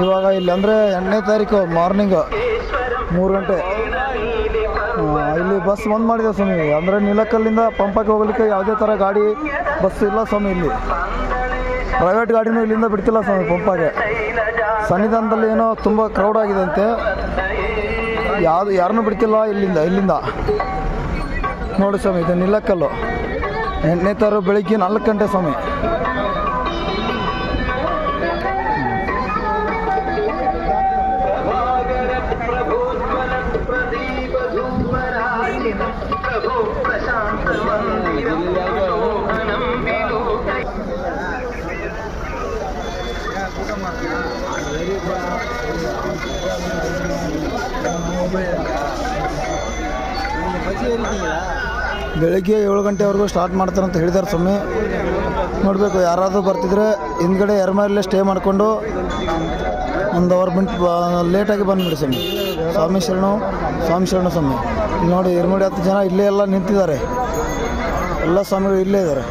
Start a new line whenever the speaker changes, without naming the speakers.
ಇವಾಗ ಇಲ್ಲಿ ಅಂದರೆ 8ನೇ ತಾರೀಕು ಮಾರ್ನಿಂಗು 3 ಗಂಟೆ ಇಲ್ಲಿ ಬಸ್ ಬಂದ್ ಮಾಡಿದೆ ಸ್ವಾಮಿ. ಅಂದರೆ ನಿಲಕಲ್ಲಿಂದ ಪಂಪಕ್ಕೆ ಹೋಗ್ಲಿಕ್ಕೆ ಯಾವುದೇ ಥರ ಗಾಡಿ ಬಸ್ ಇಲ್ಲ ಸ್ವಾಮಿ. ಇಲ್ಲಿ ಪ್ರೈವೇಟ್ ಗಾಡಿನೂ ಇಲ್ಲಿಂದ ಬಿಡ್ತಿಲ್ಲ ಸ್ವಾಮಿ ಪಂಪಾಗೆ. ಸನ್ನಿಧಾನದಲ್ಲಿ ಏನೋ ತುಂಬ ಕ್ರೌಡ್ ಆಗಿದೆ ಅಂತೆ, ಯಾರನ್ನೂ ಬಿಡ್ತಿಲ್ಲ ಇಲ್ಲಿಂದ ನೋಡಿ ಸ್ವಾಮಿ. ಇದು ನಿಲಕಲ್ಲು 8ನೇ ತಾರೀಕು ಬೆಳಿಗ್ಗೆ 4 ಗಂಟೆ ಸ್ವಾಮಿ. ಬೆಳಗ್ಗೆ 7 ಗಂಟೆವರೆಗೂ ಸ್ಟಾರ್ಟ್ ಮಾಡ್ತಾರೆ ಅಂತ ಹೇಳಿದ್ದಾರೆ ಸ್ವಾಮಿ. ನೋಡಬೇಕು, ಯಾರಾದರೂ ಬರ್ತಿದ್ರೆ ಹಿಂದ್ಗಡೆ ಎರ್ಮರಲ್ಲೇ ಸ್ಟೇ ಮಾಡಿಕೊಂಡು ಒಂದು ಅವರ್ ಲೇಟಾಗಿ ಬಂದುಬಿಡಿ ಸ್ವಾಮಿ. ಸ್ವಾಮಿ ಶರಣು ಸ್ವಾಮಿ. ನೋಡಿ 210 ಜನ ಇಲ್ಲೇ ಎಲ್ಲ ನಿಂತಿದ್ದಾರೆ. ಎಲ್ಲ ಸ್ವಾಮಿಗಳು ಇಲ್ಲೇ ಇದ್ದಾರೆ.